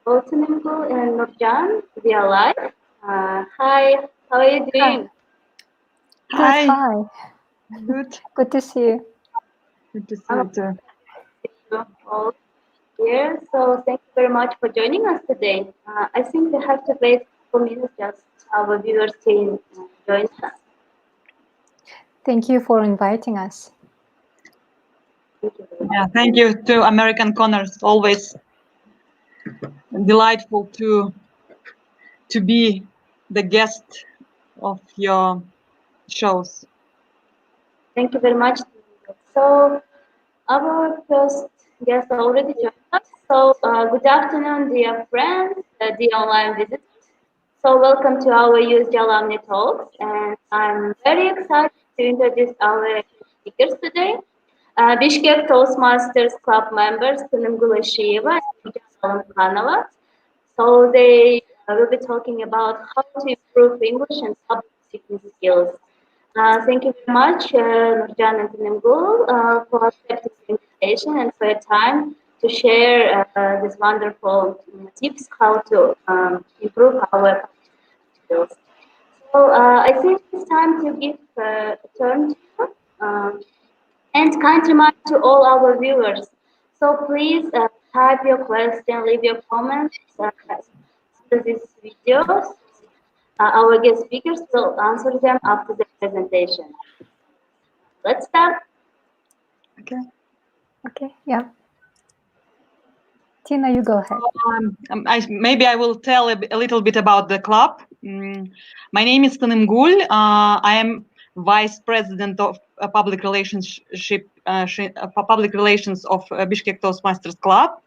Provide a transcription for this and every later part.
Tynymgul and Nurzhan, we are live. Hi, how are you Hi. doing? Good, Hi. hi. Good. Good to see you. Good to see I'm you too. all here, so thank you very much for joining us today. I think we have to wait for minutes just our viewers can join us. Thank you for inviting us. Thank you very much. Yeah, thank you to American Corners. Always delightful to be the guest of your shows. Thank you very much. So, our first guest already joined us. So, good afternoon, dear friends, dear online visitors. So, welcome to our USG Alumni Talks, and I'm very excited to introduce our speakers today. Bishkek Toastmasters Club members Tynymgul Eshieva and Alymkanova. So, they will be talking about how to improve English and public speaking skills. Thank you very much, Nurzhan and Tynymgul, for accepting the invitation and for your time to share these wonderful tips how to improve our skills. So I think it's time to give a turn to you and kind reminder to all our viewers. So please type your question, leave your comments under these videos. Our guest speakers will answer them after the presentation. Let's start. Okay. Okay, yeah. Tina, you go ahead. Maybe I will tell a little bit about the club. My name is Tynymgul. I am Vice President of Public Relations of Bishkek Toastmasters Club.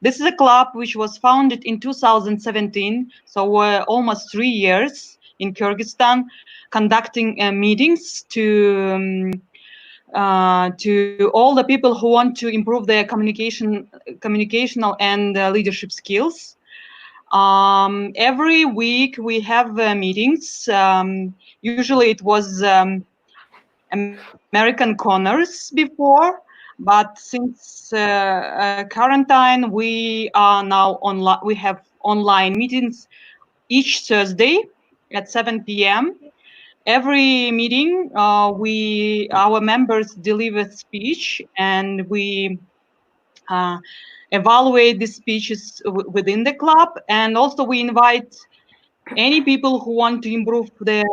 This is a club which was founded in 2017, so we're almost 3 years in Kyrgyzstan, conducting meetings to all the people who want to improve their communicational and leadership skills. Every week we have meetings. Usually it was American Corners before, but since quarantine, we are now online. We have online meetings each Thursday at 7 p.m. Every meeting, our members deliver speech, and we evaluate the speeches within the club, and also we invite any people who want to improve their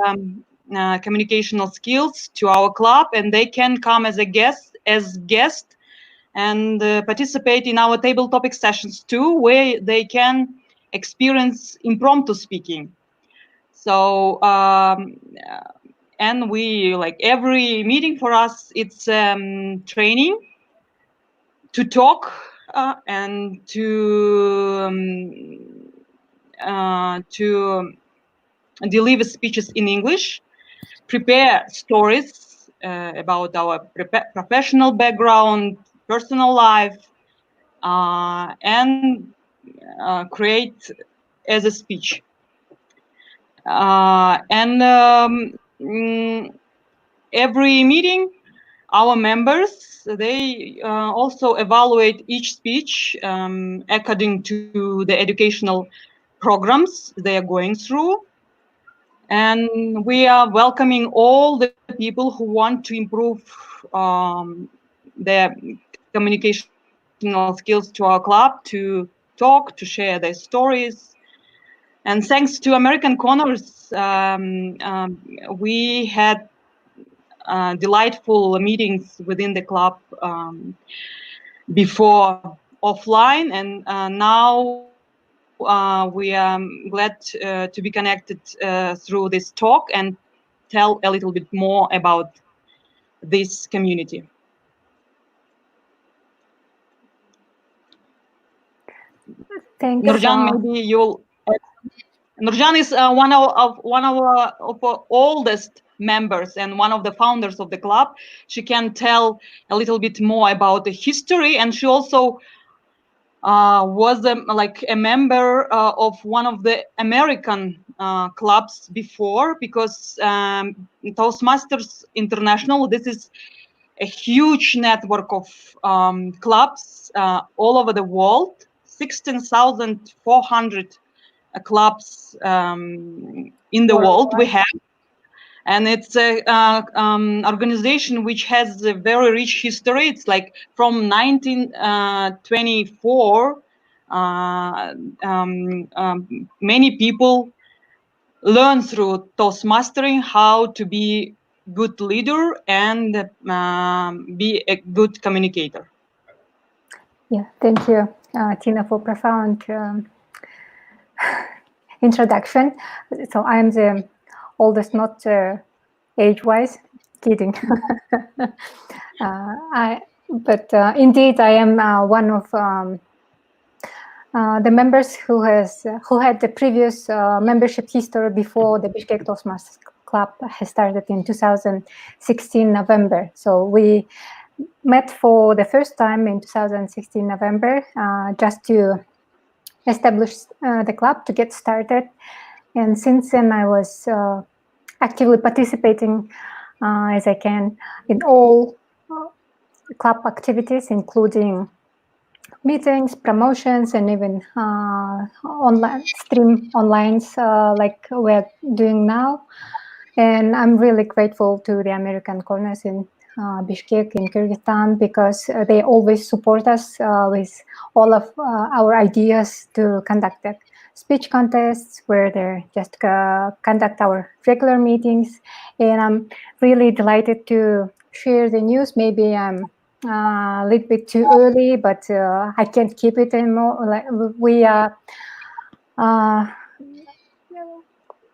communicational skills to our club, and they can come as a guest and participate in our table topic sessions too, where they can experience impromptu speaking. So and we, like, every meeting for us, it's training to talk and to deliver speeches in English, prepare stories about our professional background, personal life, and create as a speech. Every meeting, our members, they also evaluate each speech according to the educational programs they are going through. And we are welcoming all the people who want to improve their communicational skills to our club, to talk, to share their stories. And thanks to American Corners, we had delightful meetings within the club before offline, and now we are glad to be connected through this talk and tell a little bit more about this community. Thanks. Nurzhan, maybe you'll. Nurzhan is one of our oldest members and one of the founders of the club. She can tell a little bit more about the history, and she also was a member of one of the American clubs before, because Toastmasters International, this is a huge network of clubs all over the world. 16,400 clubs in the world we have. And it's a organization which has a very rich history. It's like from 1924, many people learn through Toastmastering how to be good leader and be a good communicator. Yeah, thank you, Tina, for profound introduction. So I'm the oldest, not age-wise, kidding. But indeed, I am one of the members who had the previous membership history before the Bishkek Toastmasters Club has started in 2016 November. So we met for the first time in 2016 November just to establish the club, to get started. And since then, I was actively participating as I can in all club activities, including meetings, promotions, and even online onlines like we're doing now. And I'm really grateful to the American Corners in Bishkek in Kyrgyzstan, because they always support us with all of our ideas to conduct the speech contests, where they just conduct our regular meetings. And I'm really delighted to share the news. Maybe I'm a little bit too early, but I can't keep it anymore. Like,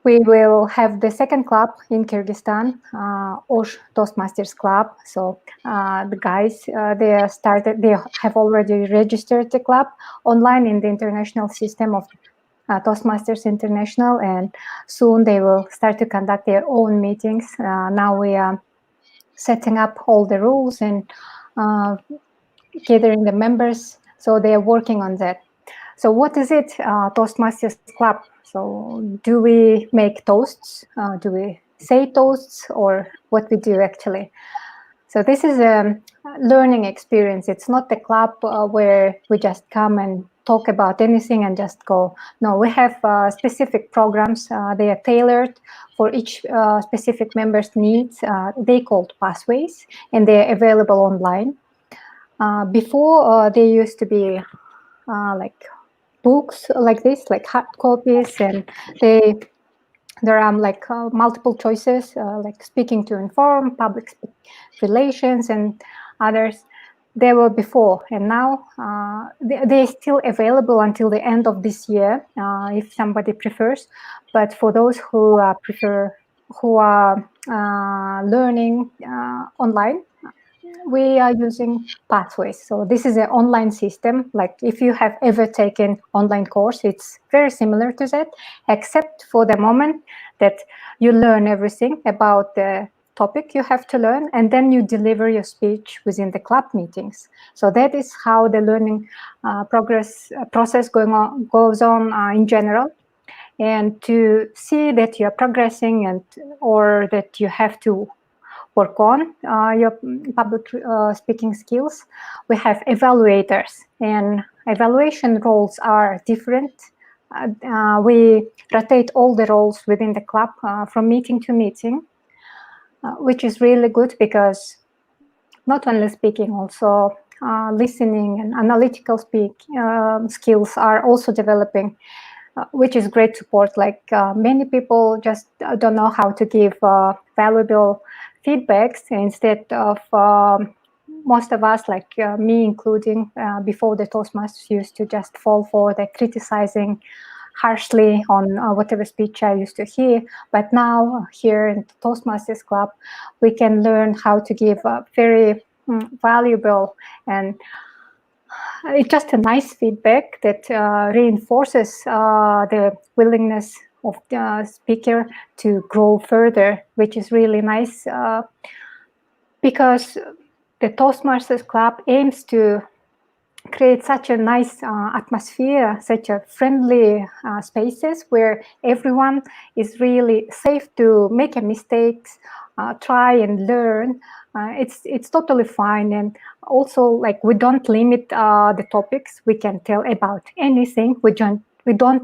we will have the second club in Kyrgyzstan, Osh Toastmasters Club. So the guys, they have already registered the club online in the international system of Toastmasters International, and soon they will start to conduct their own meetings. Now we are setting up all the rules and gathering the members, so they are working on that. So what is it, Toastmasters Club? So do we make toasts? Do we say toasts, or what we do actually? So this is a learning experience. It's not a club where we just come and talk about anything and just go. No, we have specific programs. They are tailored for each specific member's needs. They called pathways, and they're available online. Before, they used to be like books like this, like hard copies, and there are like multiple choices, like speaking to inform, public relations, and others. They were before, and now they're still available until the end of this year, if somebody prefers. But for those who who are learning online, we are using pathways. So this is an online system. Like if you have ever taken online course, it's very similar to that, except for the moment that you learn everything about the topic you have to learn, and then you deliver your speech within the club meetings. So that is how the learning process goes on in general. And to see that you're progressing or that you have to work on your public speaking skills, we have evaluators, and evaluation roles are different. We rotate all the roles within the club from meeting to meeting, which is really good, because not only speaking, also listening and analytical skills are also developing, which is great support. Like many people just don't know how to give valuable feedbacks, instead of most of us, like me including, before the Toastmasters, used to just fall for the criticizing harshly on whatever speech I used to hear. But now here in the Toastmasters Club, we can learn how to give very valuable and it's just a nice feedback that reinforces the willingness of the speaker to grow further, which is really nice, because the Toastmasters Club aims to create such a nice atmosphere, such a friendly spaces where everyone is really safe to make a mistakes, try and learn. It's totally fine, and also, like, we don't limit the topics. We can tell about anything. We don't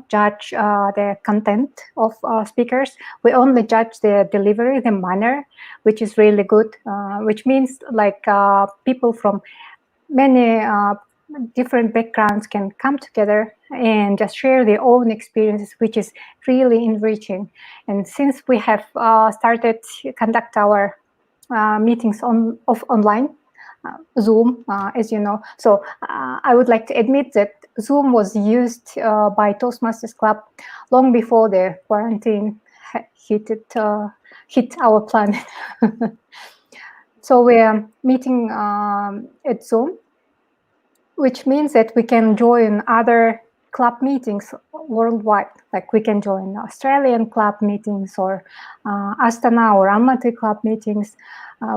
judge the content of speakers. We only judge the delivery, the manner, which is really good, which means like people from many different backgrounds can come together and just share their own experiences, which is really enriching. And since we have started to conduct our meetings online, Zoom, as you know. So I would like to admit that Zoom was used by Toastmasters Club long before the quarantine hit our planet. So we are meeting at Zoom, which means that we can join other club meetings worldwide. Like we can join Australian club meetings or Astana or Almaty club meetings,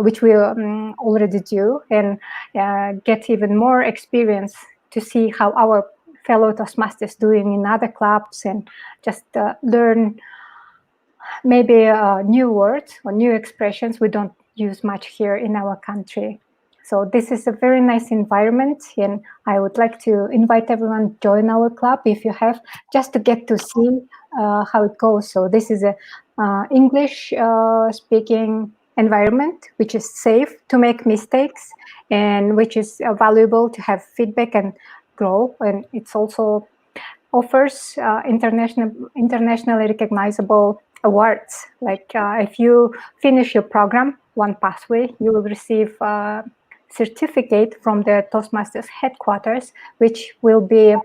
which we already do, and get even more experience to see how our fellow Toastmasters doing in other clubs, and just learn maybe new words or new expressions we don't use much here in our country. So this is a very nice environment, and I would like to invite everyone to join our club if you have, just to get to see how it goes. So this is a English speaking environment, which is safe to make mistakes, and which is valuable to have feedback and grow. And it's also offers internationally recognizable awards. Like if you finish your program, one pathway, you will receive a certificate from the Toastmasters headquarters, which will be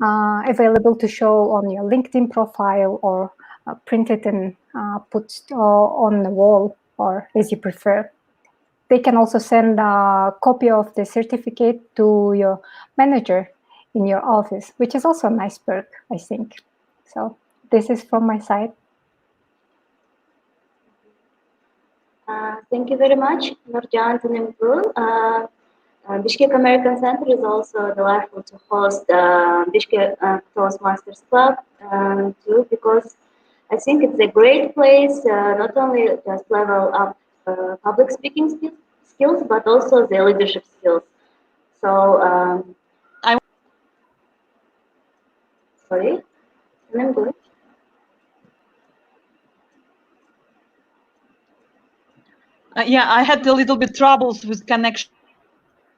available to show on your LinkedIn profile, or print it and put on the wall, or as you prefer. They can also send a copy of the certificate to your manager in your office, which is also a nice perk, I think. So this is from my side. Thank you very much, Nurzhan, Tynymgul. Bishkek American Center is also delightful to host Bishkek Toastmasters Club too, because I think it's a great place, not only just level up public speaking skills, but also the leadership skills. So, sorry, Tynymgul. Yeah, I had a little bit troubles with connection,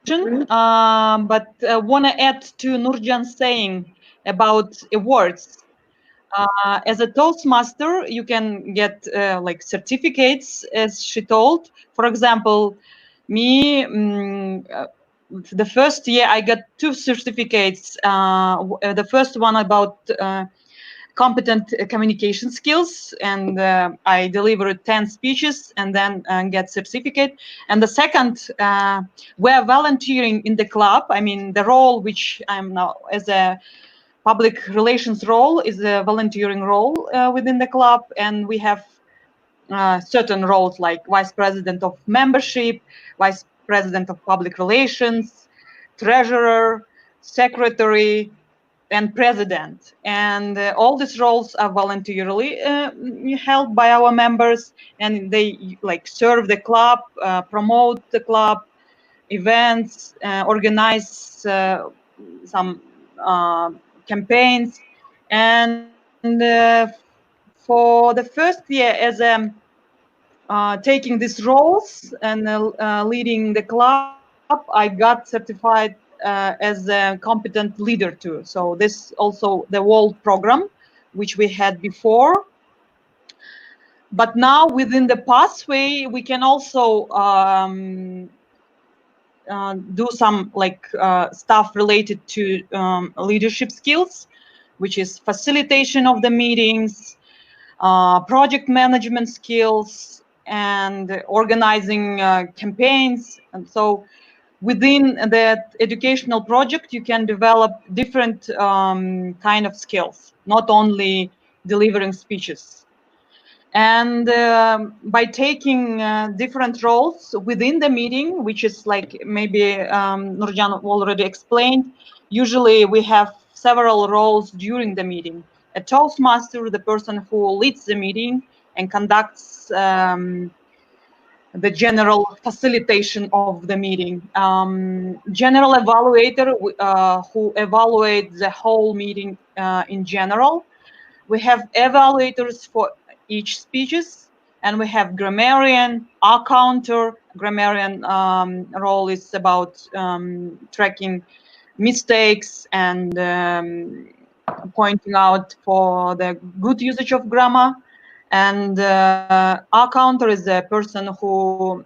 but want to add to Nurzhan's saying about awards. As a Toastmaster, you can get like certificates, as she told. For example, me, the first year I got 2 certificates. The first one about competent communication skills, and I delivered 10 speeches and then get certificate. And the second, we're volunteering in the club. I mean, the role which I'm now as a public relations role is a volunteering role within the club, and we have certain roles like vice president of membership, vice president of public relations, treasurer, secretary, and president. And all these roles are voluntarily held by our members, and they like serve the club, promote the club events, organize some campaigns. And for the first year as taking these roles and leading the club, I got certified as a competent leader too. So this also the world program, which we had before. But now within the pathway, we can also do some like stuff related to leadership skills, which is facilitation of the meetings, project management skills, and organizing campaigns. And so within that educational project, you can develop different kind of skills, not only delivering speeches. And by taking different roles within the meeting, which is like maybe Nurzhan already explained, usually we have several roles during the meeting. A Toastmaster, the person who leads the meeting and conducts the general facilitation of the meeting. General evaluator who evaluates the whole meeting in general. We have evaluators for each speeches, and we have grammarian, accounter. Grammarian role is about tracking mistakes and pointing out for the good usage of grammar. And accounter is the person who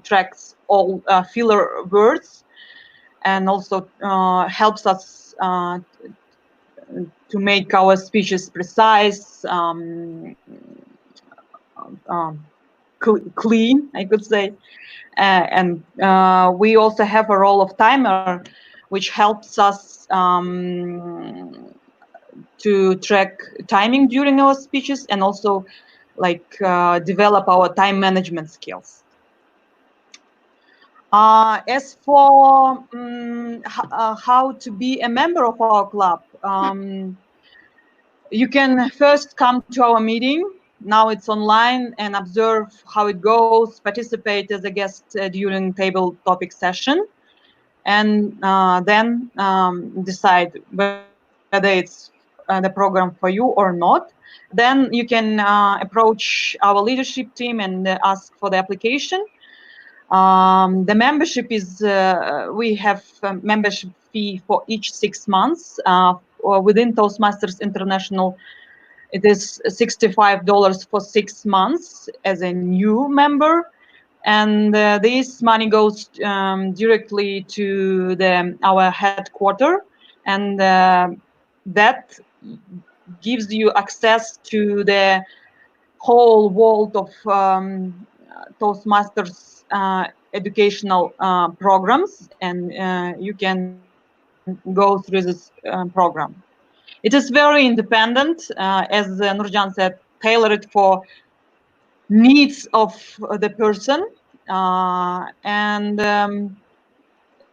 tracks all filler words and also helps us to make our speeches precise, clean, I could say. And we also have a role of timer, which helps us to track timing during our speeches and also like develop our time management skills. As for how to be a member of our club, you can first come to our meeting. Now it's online, and observe how it goes, participate as a guest during table topic session, and then decide whether it's the program for you or not. Then you can approach our leadership team and ask for the application. The membership is, we have a membership fee for each 6 months. Or within Toastmasters International, it is $65 for 6 months as a new member. And this money goes directly to our headquarters, and that gives you access to the whole world of Toastmasters educational programs, and you can go through this program. It is very independent, as Nurzhan said, tailored for needs of the person. And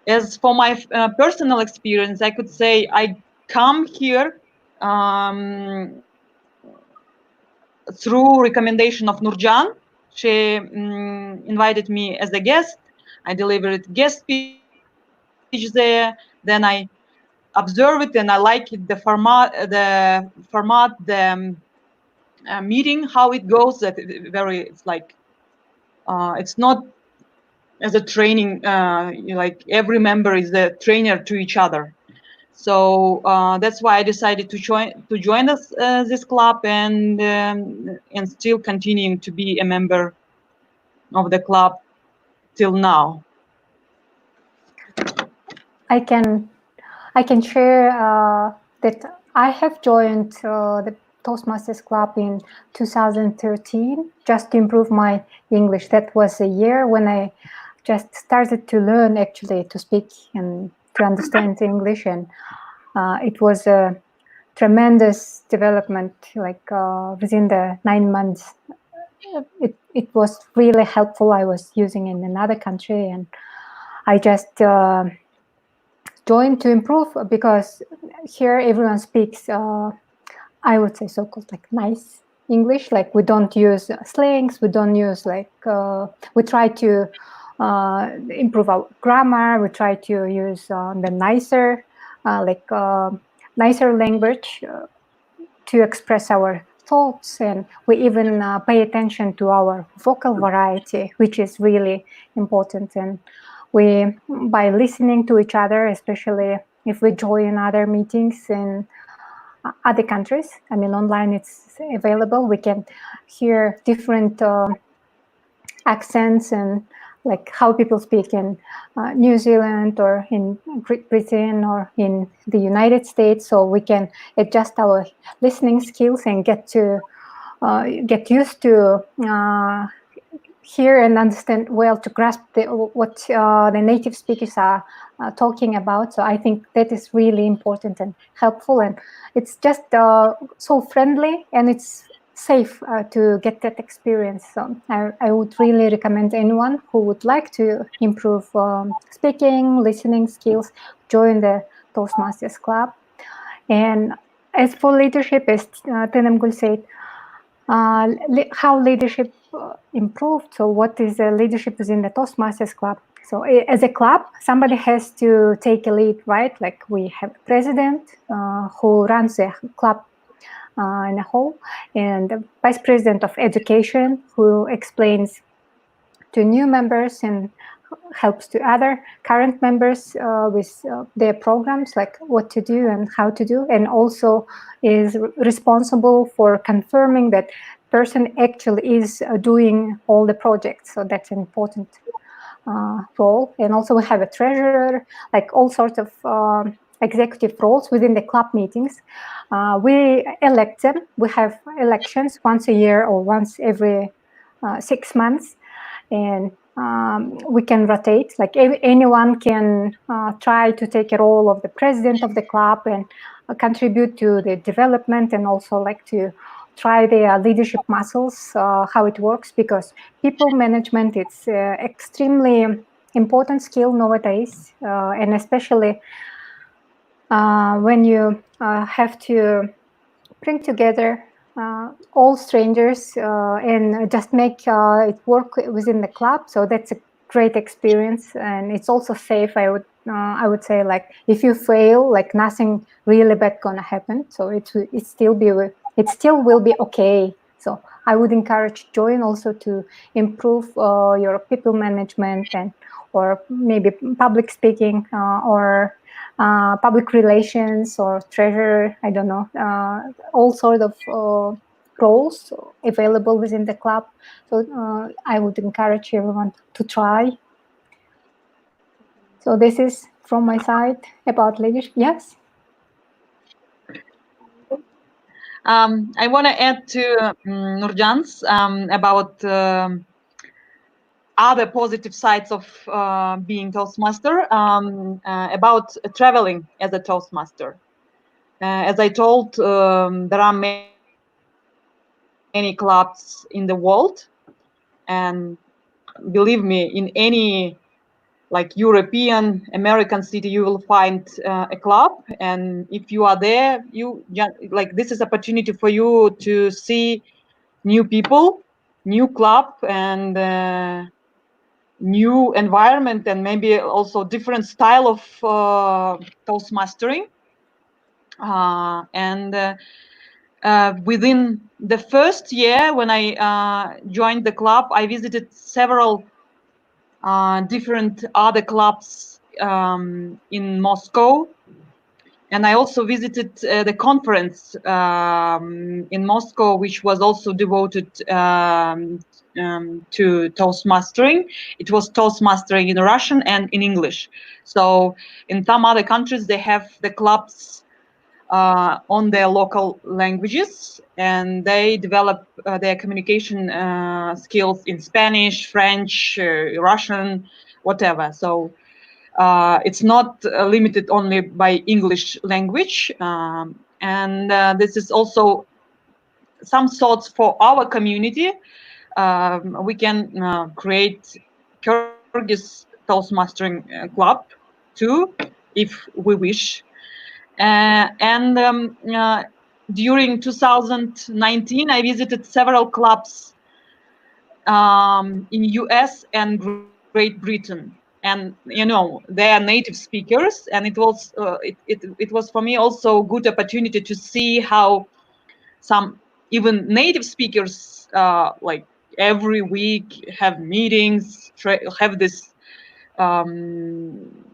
as for my personal experience, I could say I come here through recommendation of Nurzhan. She invited me as a guest. I delivered guest speech there. Then I observe it, and I like it, the meeting, how it goes. That it's like it's not as a training. Like every member is a trainer to each other. So that's why I decided to join this club, and still continuing to be a member of the club till now. I can share that I have joined the Toastmasters Club in 2013 just to improve my English. That was a year when I just started to learn actually to speak and to understand English, and it was a tremendous development. Like within the 9 months, it was really helpful. I was using in another country, and I just joined to improve, because here everyone speaks I would say so-called like nice English. Like we don't use slangs, we don't use like we try to improve our grammar, we try to use the nicer nicer language to express our thoughts, and we even pay attention to our vocal variety, which is really important. And we, by listening to each other, especially if we join other meetings in other countries, I mean online it's available, we can hear different accents and like how people speak in New Zealand or in Great Britain or in the United States. So we can adjust our listening skills and get used to hear and understand well, to grasp what the native speakers are talking about. So I think that is really important and helpful, and it's just so friendly, and it's safe to get that experience. So I would really recommend anyone who would like to improve speaking, listening skills, join the Toastmasters Club. And as for leadership, as Tynymgul said, how leadership improved. So what is leadership within the Toastmasters Club? So as a club, somebody has to take a lead, right? Like we have a president who runs the club in a whole, and the vice president of education who explains to new members and helps to other current members with their programs, like what to do and how to do, and also is responsible for confirming that person actually is doing all the projects. So that's an important role. And also we have a treasurer, like all sorts of executive roles within the club meetings. We elect them. We have elections once a year or once every 6 months, and we can rotate. Like anyone can try to take a role of the president of the club and contribute to the development, and also like to try their leadership muscles, how it works, because people management, it's extremely important skill nowadays, and especially when you have to bring together all strangers and just make it work within the club. So that's a great experience, and it's also safe. I would say, like if you fail, like nothing really bad gonna happen. So it still will be okay. So I would encourage join also to improve your people management, and or maybe public speaking or public relations or treasurer, I don't know, all sort of roles available within the club. So I would encourage everyone to try. So this is from my side about leadership. Yes. I want to add to Nurzhan's about other positive sides of being Toastmaster, about traveling as a Toastmaster. As I told, there are many clubs in the world, and believe me, in any like European, American city, you will find a club, and if you are there, you like this is opportunity for you to see new people, new club, and new environment, and maybe also different style of Toastmastering. Within the first year when I joined the club, I visited several different other clubs in Moscow, and I also visited the conference in Moscow, which was also devoted to Toastmastering. It was Toastmastering in Russian and in English. So in some other countries, they have the clubs on their local languages, and they develop their communication skills in Spanish, French, Russian, whatever. So it's not limited only by English language. And this is also some thoughts for our community. We can create Kyrgyz Toastmastering Club too, if we wish. During 2019, I visited several clubs in US and Great Britain, and you know they are native speakers, and it was for me also a good opportunity to see how some even native speakers like every week have meetings, have this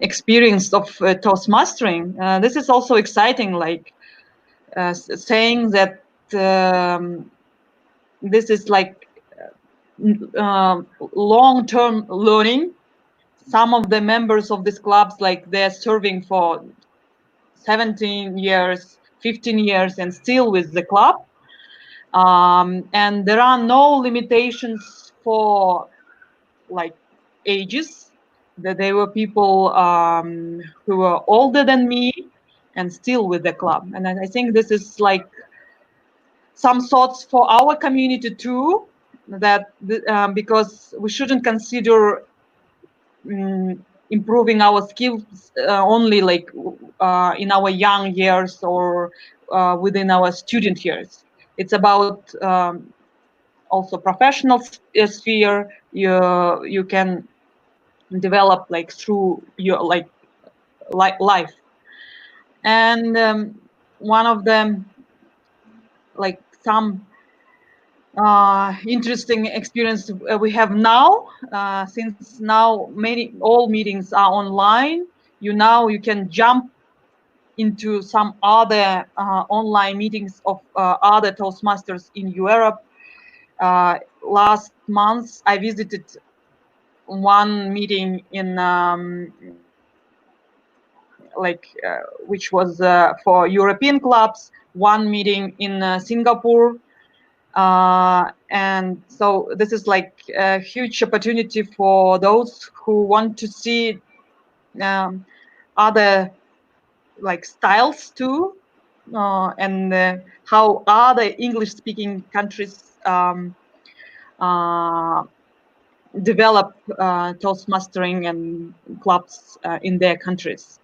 experience of Toastmastering. This is also exciting, like saying that this is like long-term learning. Some of the members of these clubs, like they're serving for 17 years, 15 years, and still with the club. And there are no limitations for like ages. That they were people who were older than me and still with the club. And I think this is like some thoughts for our community too, that because we shouldn't consider improving our skills only like in our young years or within our student years. It's about also professional sphere, you can develop like through your life. And one of them, like some interesting experience we have now, since now all meetings are online, you can jump into some other online meetings of other Toastmasters in Europe. Last month I visited one meeting in which was for European clubs, one meeting in Singapore. And so this is like a huge opportunity for those who want to see other like styles too, and how other English-speaking countries develop Toastmastering and clubs in their countries.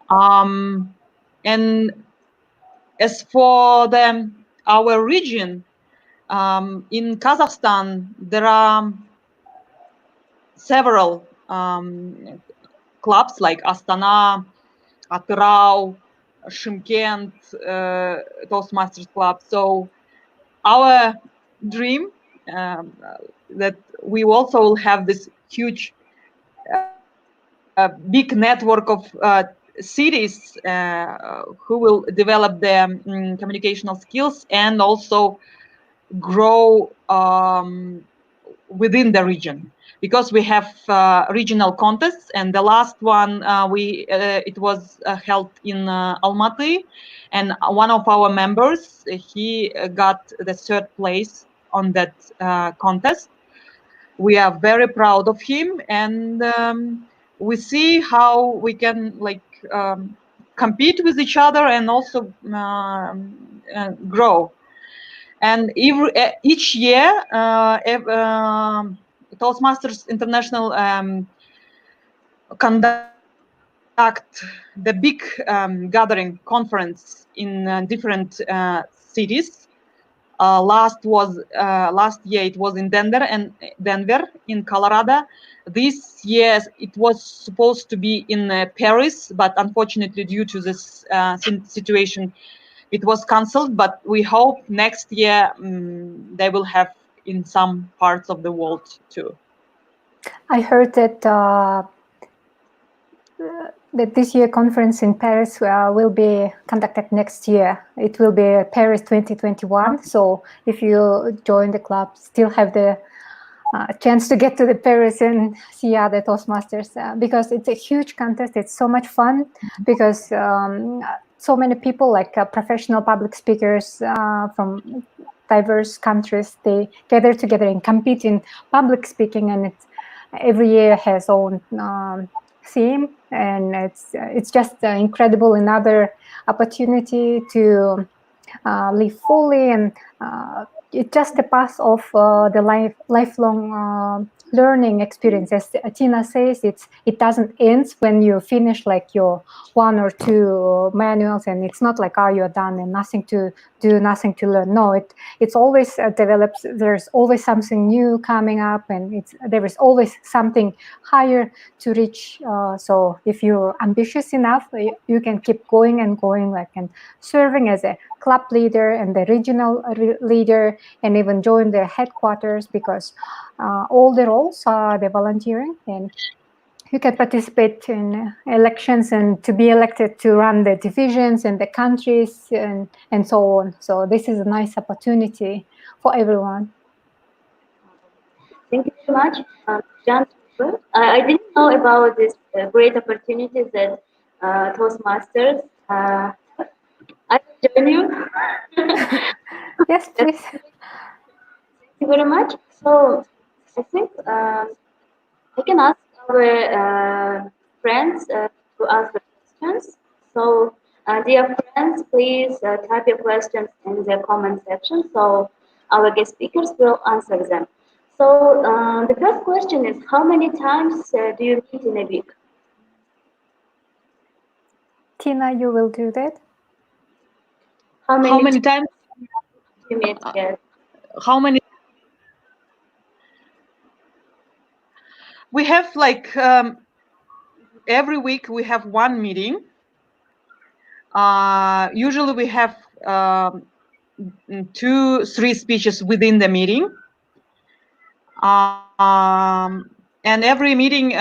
And as for our region, in Kazakhstan, there are several clubs like Astana, Atyrau, Shymkent, Toastmasters Club. So our dream that we also will have this huge, big network of cities who will develop their communicational skills and also grow within the region, because we have regional contests, and the last one it was held in Almaty, and one of our members, he got the third place on that contest. We are very proud of him, and we see how we can like compete with each other and also grow. And each year, Toastmasters International conduct the big gathering conference in different cities. Last year it was in Denver in Colorado. This year it was supposed to be in Paris, but unfortunately due to this situation, it was cancelled. But we hope next year they will have in some parts of the world too. I heard that that this year conference in Paris will be conducted next year. It will be Paris 2021. So if you join the club, still have the chance to get to the Paris and see other Toastmasters, because it's a huge contest. It's so much fun because so many people, like professional public speakers from diverse countries, they gather together and compete in public speaking, and every year has own theme, and it's just incredible, another opportunity to live fully, and it's just a path of the lifelong learning experience. As Tina says, it doesn't end when you finish like your 1 or 2 manuals, and it's not like, oh, you're done and nothing to do, nothing to learn. No, it's always develops. There's always something new coming up, and there is always something higher to reach. So if you're ambitious enough, you can keep going and going, like, and serving as a club leader and the regional leader, and even join the headquarters, because all the roles are the volunteering, and you can participate in elections and to be elected to run the divisions and the countries and so on. So this is a nice opportunity for everyone. Thank you very much, Jan. I didn't know about this great opportunities that Toastmasters. I will join you. Yes, please. Thank you very much. So I think I can ask our friends to ask the questions. So, dear friends, please type your questions in the comment section, so our guest speakers will answer them. So, the first question is, how many times do you meet in a week? Tina, you will do that? How many times do you meet? Yes. How many we have like every week we have one meeting. Usually we have 2-3 speeches within the meeting. And every meeting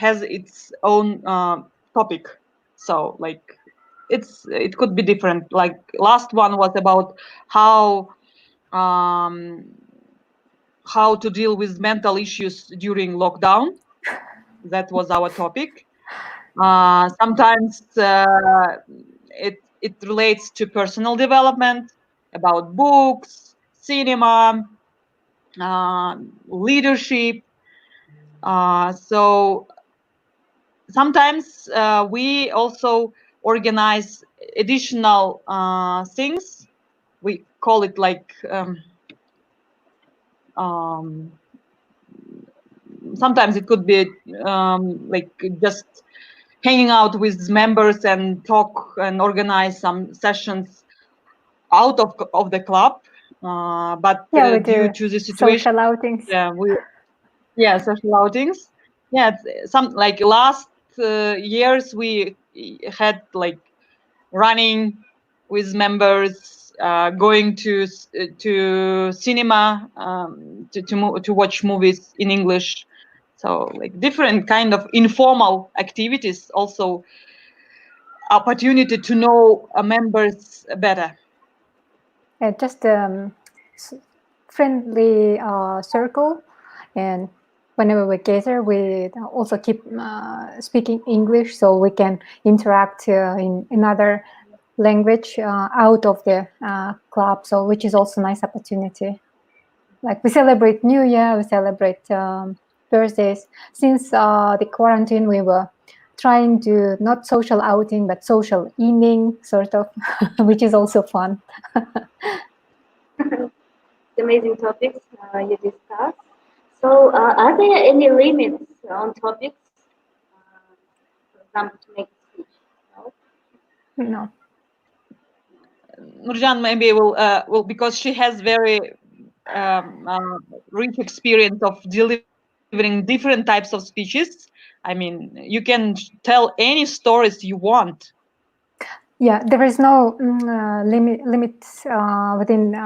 has its own topic. So like it could be different. Like last one was about how to deal with mental issues during lockdown. That was our topic. Sometimes it relates to personal development, about books, cinema, leadership. So sometimes we also organize additional things. We call it like sometimes it could be like just hanging out with members and talk and organize some sessions out of the club. But Yeah, we due do to the situation, social outings. social outings. Yeah, some like last years we had like running with members, going to cinema, to watch movies in English. So like different kind of informal activities, also opportunity to know members better. Just friendly circle, and whenever we gather, we also keep speaking English so we can interact in another language out of the club. So which is also a nice opportunity. Like we celebrate New Year, we celebrate birthdays. Since the quarantine, we were trying to not social outing but social evening sort of, which is also fun. Amazing topics you discussed. So, are there any limits on topics? For example, to make a speech? No? No. Nurzhan maybe will because she has very rich experience of delivering different types of speeches. I mean, you can tell any stories you want. Yeah, there is no limits within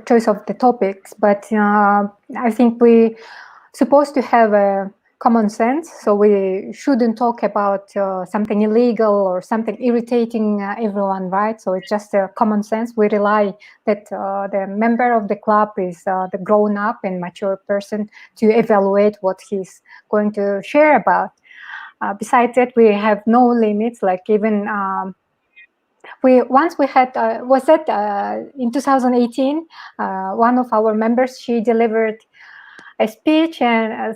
choice of the topics, but I think we supposed to have a common sense, so we shouldn't talk about something illegal or something irritating everyone, right? So it's just a common sense. We rely that the member of the club is the grown up and mature person to evaluate what he's going to share about. Besides that, we have no limits. Like even we had was that in 2018, one of our members, she delivered a speech, and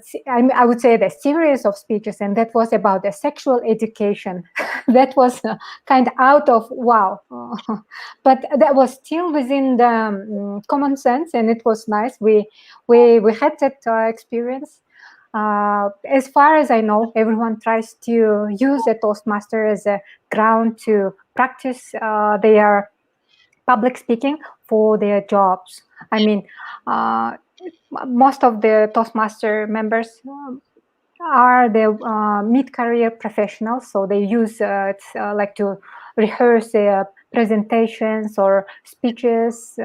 I would say the series of speeches, and that was about the sexual education. That was kind of out of wow, but that was still within the common sense, and it was nice. We had that experience. As far as I know, everyone tries to use a Toastmaster as a ground to practice their public speaking for their jobs. I mean, most of the Toastmaster members are the mid-career professionals, so they use like to rehearse their presentations or speeches.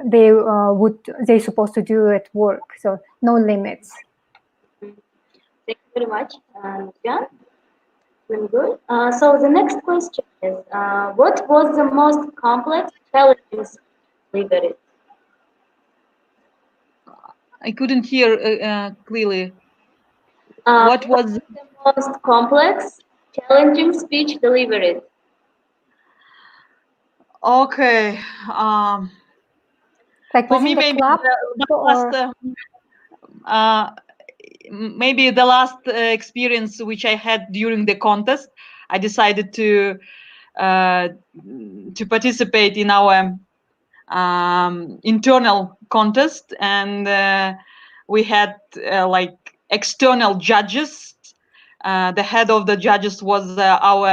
They supposed to do at work, so no limits. Thank you very much, Nurzhan. Tynymgul. So the next question is, what was the most complex, challenging delivery? I couldn't hear clearly. What was the most complex, challenging speech delivered? Okay. Like For within me, the maybe club, maybe the last experience which I had during the contest, I decided to participate in our internal contest, and we had like external judges. The head of the judges was our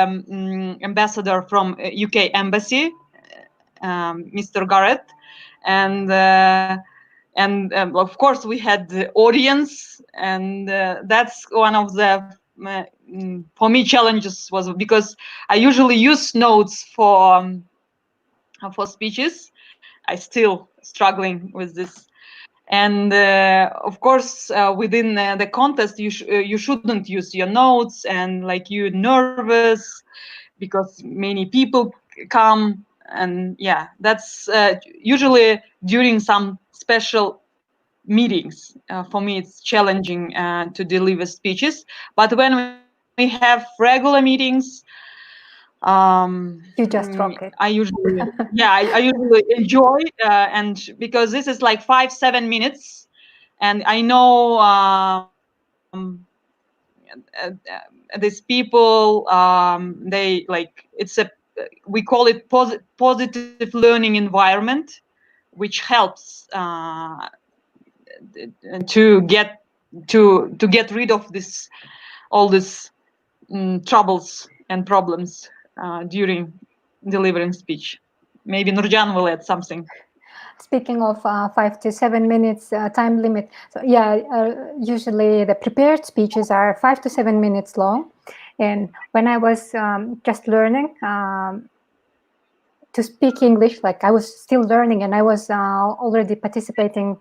ambassador from UK embassy, Mr. Garrett, and and of course we had the audience, and that's one of the for me challenges, was because I usually use notes for speeches. I still struggling with this. And of course, within the contest, you shouldn't use your notes, and like you're nervous because many people come, and yeah, that's usually during some special meetings. For me, it's challenging to deliver speeches. But when we have regular meetings, You just rock it. I usually, yeah, I usually enjoy, and because this is like 5-7 minutes, and I know these people, they like, it's a, we call it positive learning environment, which helps to get rid of this, all these troubles and problems during delivering speech. Maybe Nurzhan will add something. Speaking of 5 to 7 minutes time limit, so yeah, usually the prepared speeches are 5 to 7 minutes long. And when I was just learning to speak English, like I was still learning, and I was already participating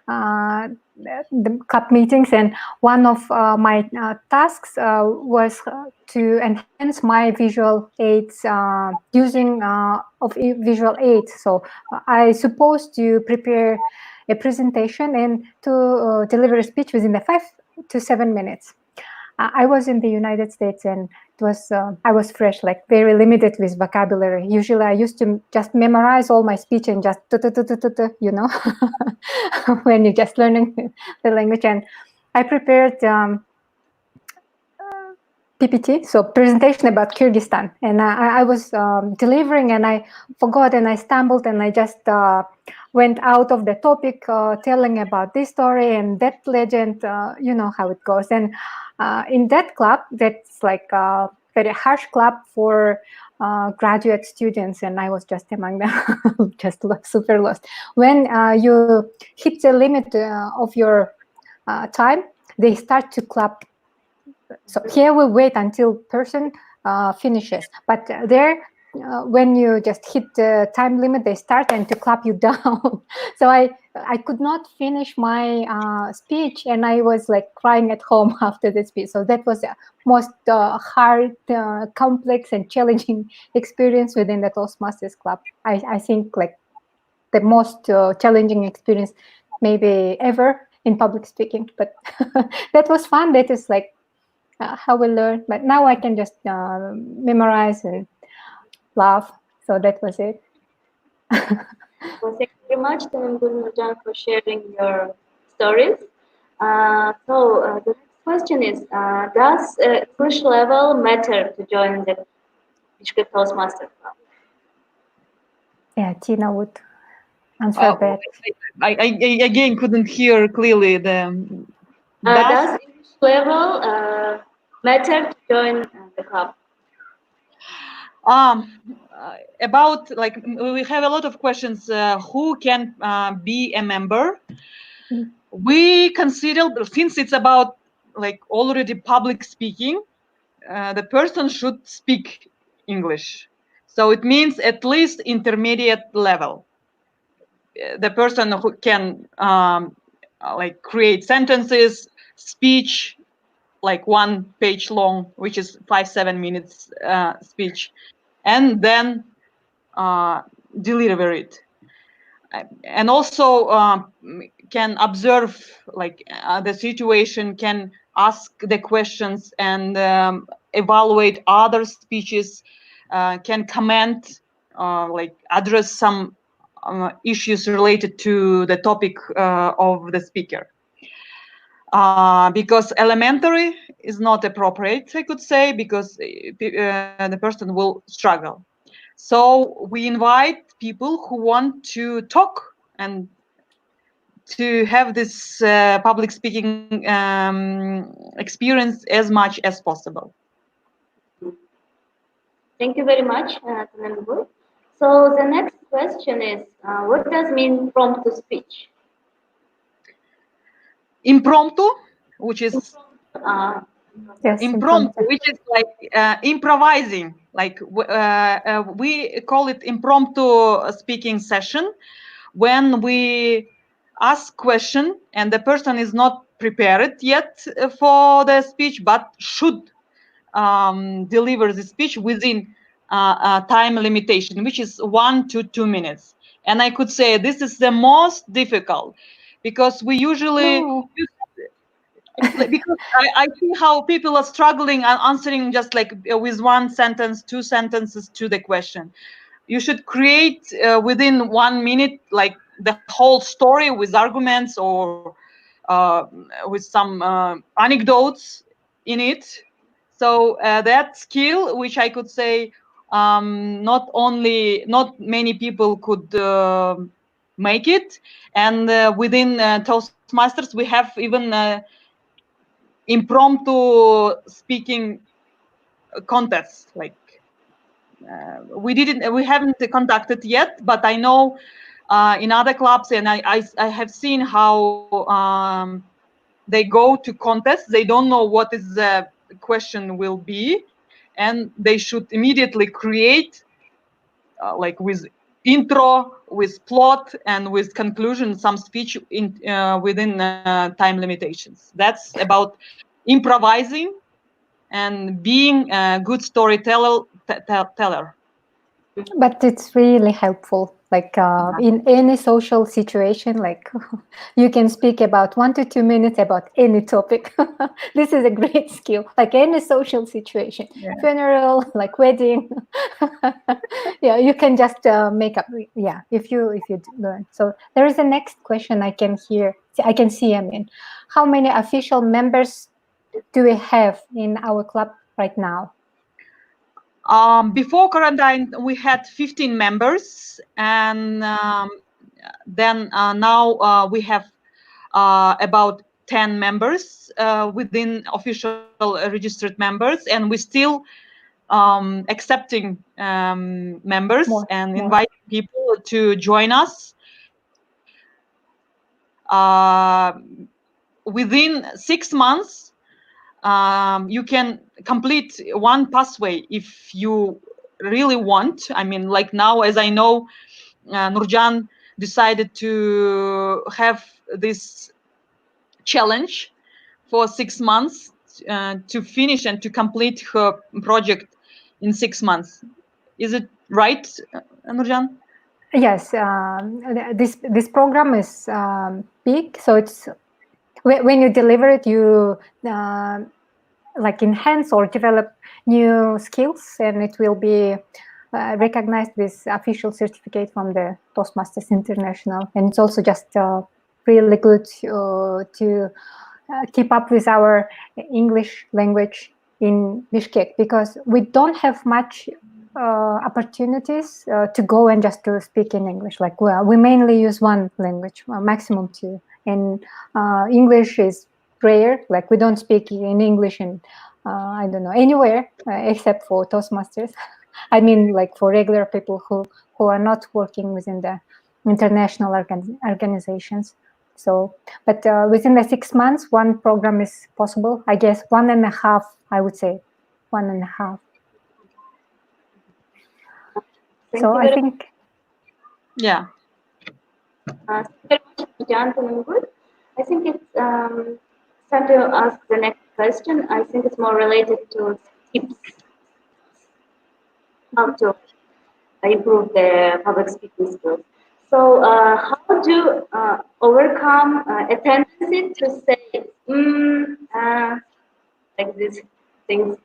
the club meetings, and one of my tasks was to enhance my visual aids using of visual aids. So I supposed to prepare a presentation and to deliver a speech within the 5 to 7 minutes. I was in the United States, and it was I was fresh, like very limited with vocabulary. Usually, I used to just memorize all my speech and just you know, when you're just learning the language. And I prepared PPT, so presentation about Kyrgyzstan, and I was delivering, and I forgot, and I stumbled, and I just went out of the topic, telling about this story and that legend. You know how it goes. And in that club, that's like a very harsh club for graduate students, and I was just among them, just super lost. When you hit the limit of your time, they start to clap. So here we wait until person finishes, but there when you just hit the time limit, they start and to clap you down. So I could not finish my speech, and I was like crying at home after the speech. So that was the most hard, complex and challenging experience within the Toastmasters Club. I think like the most challenging experience maybe ever in public speaking, but that was fun. That is like how we learn. But now I can just memorize and laugh. So that was it. Well, thank you very much, Tynymgul and Nurzhan, for sharing your stories. The next question is, does English level matter to join the Bishkek Toastmasters Club? Yeah, Tina would answer that. I again couldn't hear clearly the. Does English level matter to join the club? About, like, we have a lot of questions. Who can be a member? We consider, since it's about like already public speaking, the person should speak English. So it means at least intermediate level. The person who can like create sentences, speech, like 1 page long, which is 5-7 minutes speech, and then deliver it. And also can observe like the situation, can ask the questions, and evaluate other speeches, can comment, like address some issues related to the topic of the speaker. Because elementary is not appropriate, I could say, because the person will struggle. So we invite people who want to talk and to have this public speaking experience as much as possible. Thank you very much, Tynymgul. So the next question is, what does mean prompt to speech? impromptu, which is Yes, impromptu, which is like improvising. Like we call it impromptu speaking session, when we ask question and the person is not prepared yet for the speech, but should deliver the speech within time limitation, which is 1 to 2 minutes. And I could say this is the most difficult, because we usually because I see how people are struggling and answering just like with one sentence, two sentences to the question. You should create within 1 minute like the whole story with arguments or with some anecdotes in it. So that skill, which I could say not many people could make it. And within Toastmasters we have even impromptu speaking contests. Like we haven't conducted yet, but I know in other clubs, and I have seen how they go to contests. They don't know what is the question will be, and they should immediately create like with intro, with plot, and with conclusion some speech within time limitations. That's about improvising and being a good storyteller. But it's really helpful, like in any social situation, like you can speak about 1 to 2 minutes about any topic. This is a great skill, like any social situation, funeral, like wedding. Yeah, you can just make up. Yeah, if you learn. So there is a next question I can see. I mean, how many official members do we have in our club right now? Before quarantine, we had 15 members, and then now we have about 10 members within official registered members, and we still accepting members and inviting people to join us. Within 6 months, you can complete one pathway if you really want. I mean, like now, as I know, Nurzhan decided to have this challenge for 6 months to finish and to complete her project in 6 months. Is it right, Nurzhan? Yes, this program is big, so it's when you deliver it, you like enhance or develop new skills, and it will be recognized with official certificate from the Toastmasters International. And it's also just really good to keep up with our English language in Bishkek, because we don't have much opportunities to go and just to speak in English. Like, well, we mainly use one language, maximum two, and English is rare. Like, we don't speak in English in I don't know, anywhere except for Toastmasters. I mean, like for regular people who are not working within the international organizations. So, but within the 6 months, one program is possible. I guess 1.5, I would say, 1.5. So I think, yeah. Tynymgul. I think it's time to ask the next question. I think it's more related to tips, how to improve the public speaking skills. So, how do you overcome a tendency to say like these things?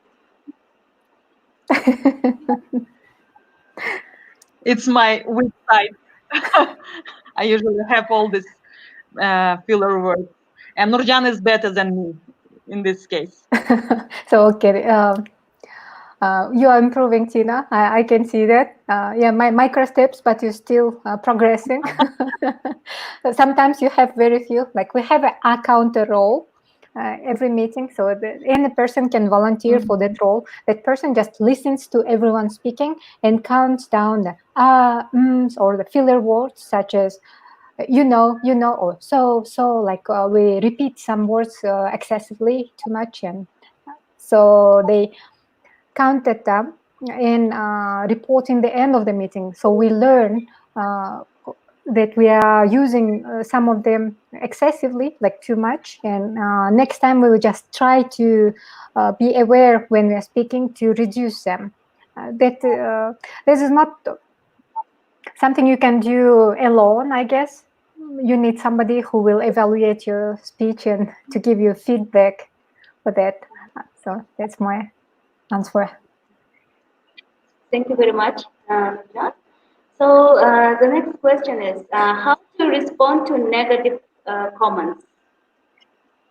It's my weak side. I usually have all these filler words, and Nurzhan is better than me in this case. So okay, you are improving, Tina. I can see that. Yeah, my micro steps, but you're still progressing. Sometimes you have very few. Like we have a counter role every meeting, so any person can volunteer for that role. That person just listens to everyone speaking and counts down the or the filler words such as or so like we repeat some words excessively too much, and so they counted them in reporting the end of the meeting. So we learn that we are using some of them excessively, like too much, and next time we will just try to be aware when we are speaking to reduce them. This is not something you can do alone, I guess. You need somebody who will evaluate your speech and to give you feedback for that. So that's my answer. Thank you very much, Nurzhan. So the next question is how to respond to negative comments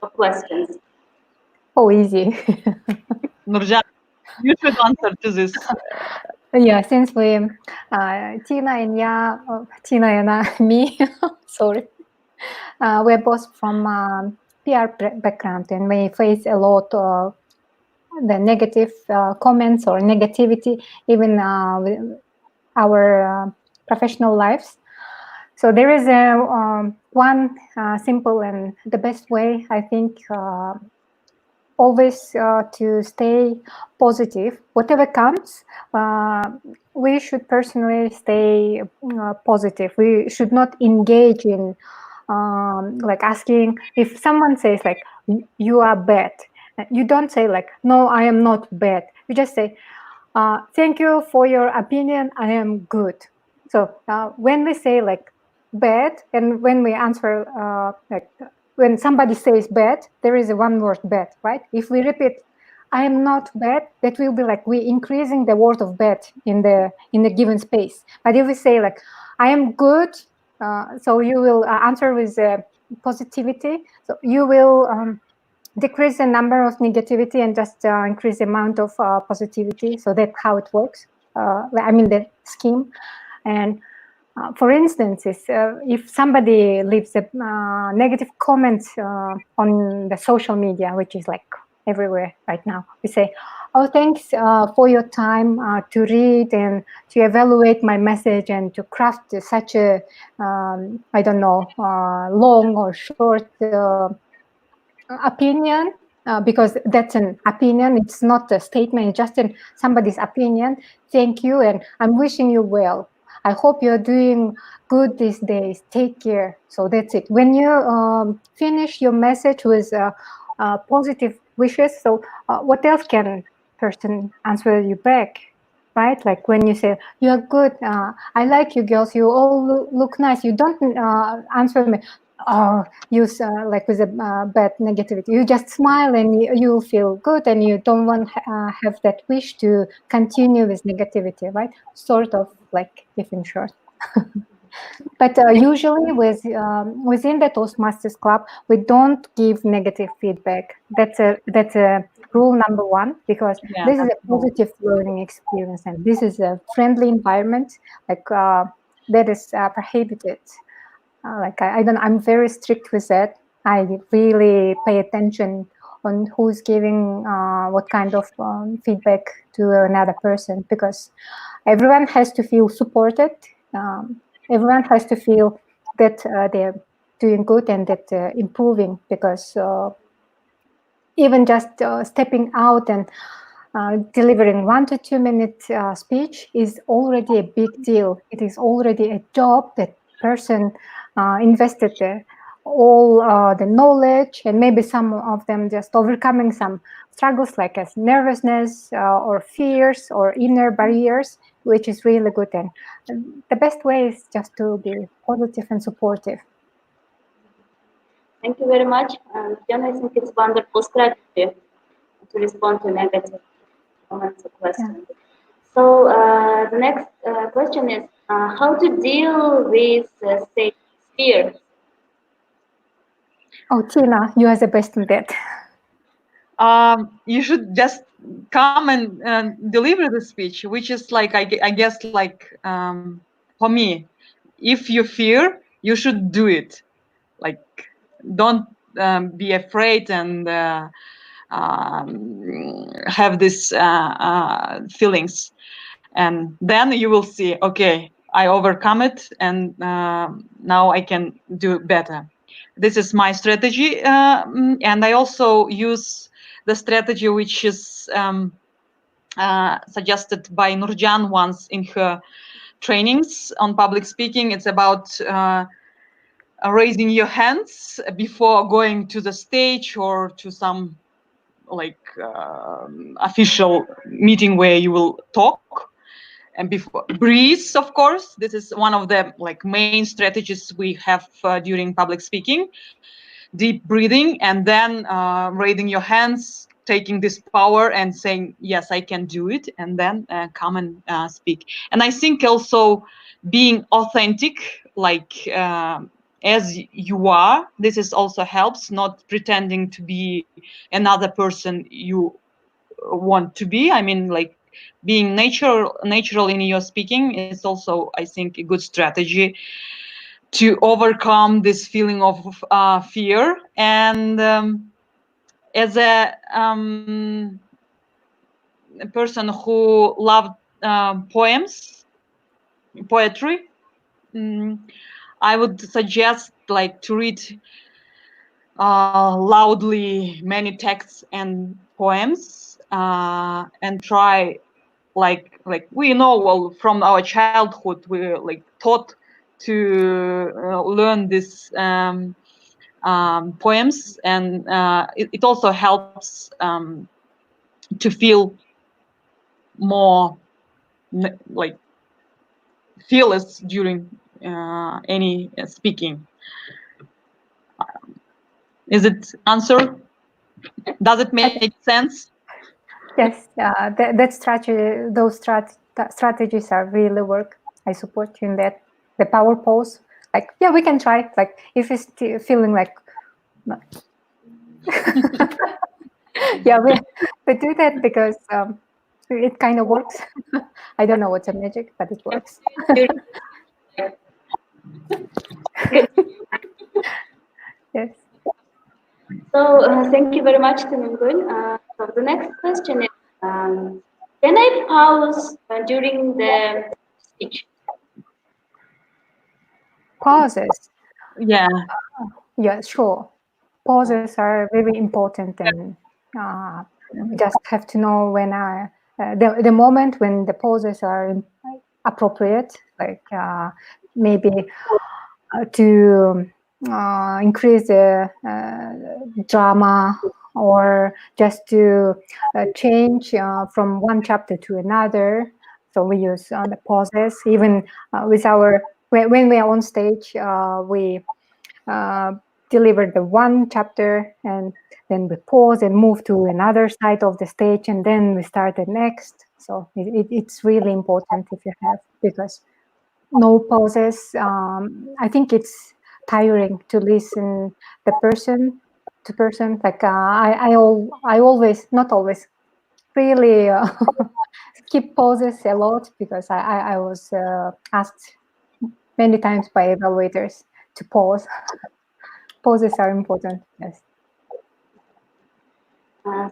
or questions? Oh, easy. Nurzhan, you should answer to this. Yeah, since we, Tina and me, sorry, we're both from PR background, and we face a lot of the negative comments or negativity, even with our professional lives. So there is one simple and the best way, I think, always to stay positive. Whatever comes, we should personally stay positive. We should not engage in like asking if someone says like you are bad. You don't say like no, I am not bad. You just say thank you for your opinion. I am good. So when we say like bad, and when we answer like when somebody says bad, there is a one word bad, right? If we repeat, I am not bad, that will be like we increasing the word of bad in the given space. But if we say like I am good, so you will answer with positivity. So you will decrease the number of negativity and just increase the amount of positivity. So that's how it works. I mean the scheme. And for instance, if somebody leaves a negative comment on the social media, which is like everywhere right now, we say, oh, thanks for your time to read and to evaluate my message and to craft such a, I don't know, long or short opinion, because that's an opinion. It's not a statement. It's just somebody's opinion. Thank you, and I'm wishing you well. I hope you're doing good these days. Take care. So that's it. When you finish your message with positive wishes, so what else can person answer you back? Right? Like when you say, you're good, I like you girls, you all look nice. You don't answer me, oh, use like with a bad negativity. You just smile and you feel good, and you don't want have that wish to continue with negativity, right? Sort of like, if in short. But usually within the Toastmasters Club, we don't give negative feedback. That's a rule number one, because Yeah, this is a positive learning experience, and this is a friendly environment, like that is prohibited. Like I'm very strict with that. I really pay attention on who's giving what kind of feedback to another person, because everyone has to feel supported. Everyone has to feel that they're doing good and that improving, because even just stepping out and delivering 1 to 2 minute speech is already a big deal. It is already a job that person invested all the knowledge, and maybe some of them just overcoming some struggles like as nervousness or fears or inner barriers, which is really good. And the best way is just to be positive and supportive. Thank you very much. John, I think it's wonderful strategy to respond to negative comments or questions. Yeah. So the next question is how to deal with say fear. Oh, Tina, you are the best in that. You should just come and deliver the speech, which is like I guess like for me, if you fear, you should do it. Like don't be afraid and have these feelings, and then you will see. Okay, I overcome it, and now I can do better. This is my strategy, and I also use the strategy which is suggested by Nurzhan once in her trainings on public speaking. It's about raising your hands before going to the stage or to some like official meeting where you will talk. And before breathe, of course, this is one of the like main strategies we have during public speaking. Deep breathing, and then raising your hands, taking this power and saying, yes, I can do it, and then come and speak. And I think also being authentic, like as you are, this is also helps, not pretending to be another person you want to be. I mean, like being natural in your speaking is also, I think, a good strategy to overcome this feeling of fear. And as a person who loved poetry, I would suggest like to read loudly many texts and poems, and try like we know, well, from our childhood we're like taught to learn this poems, and it also helps to feel more like fearless during any speaking. Is it answer? Does it make sense? Yes, that strategy, strategies are really work. I support you in that. The power pose, like, yeah, we can try. Like, if it's feeling like, yeah, we do that because it kind of works. I don't know what's a magic, but it works. Yes. So thank you very much, Tynymgul. So the next question is, can I pause during the speech? Pauses. Yeah. Yeah, sure. Pauses are very important, and we just have to know when the moment when the pauses are appropriate, like maybe to increase the drama, or just to change from one chapter to another. So we use the pauses. Even with when we are on stage, we deliver the one chapter, and then we pause and move to another side of the stage, and then we start the next. So it's really important if you have, because no pauses. I think it's tiring to listen the person to person. Like I always, not always, really skip pauses a lot, because I was asked many times by evaluators to pause. Pauses are important. Yes.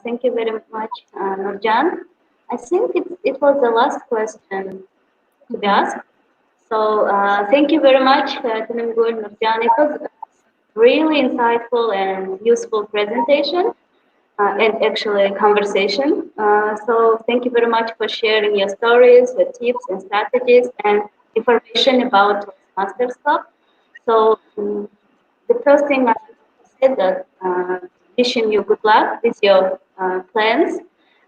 Thank you very much, Nurzhan. I think it was the last question to be asked. So thank you very much, Tynymgul, Nurzhan. It was really insightful and useful presentation, and actually a conversation. So thank you very much for sharing your stories, your tips and strategies, and information about Toastmasters Club. So the first thing I said that wishing you good luck with your plans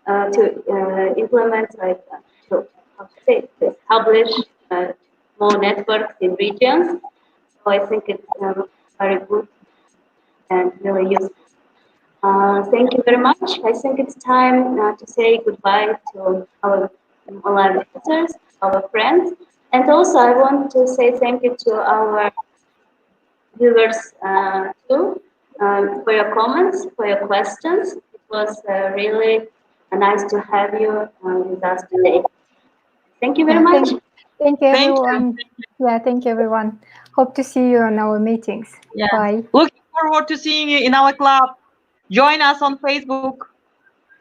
to implement, like to, how to say, to establish more networks in regions. So I think it's very good and really useful. Thank you very much. I think it's time to say goodbye to our online visitors, our friends, and also I want to say thank you to our viewers too, for your comments, for your questions. It was really nice to have you with us today. Thank you very Yeah, much. thank you, Thank everyone. Yeah, thank you, everyone. Hope to see you on our meetings. Yeah. Bye. Looking forward to seeing you in our club. Join us on Facebook.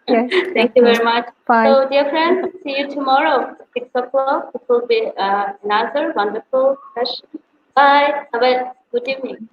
Yes, Thank you okay. very much. Bye. So, dear friends, see you tomorrow at 6 o'clock. It will be another wonderful session. Bye. Have a good evening.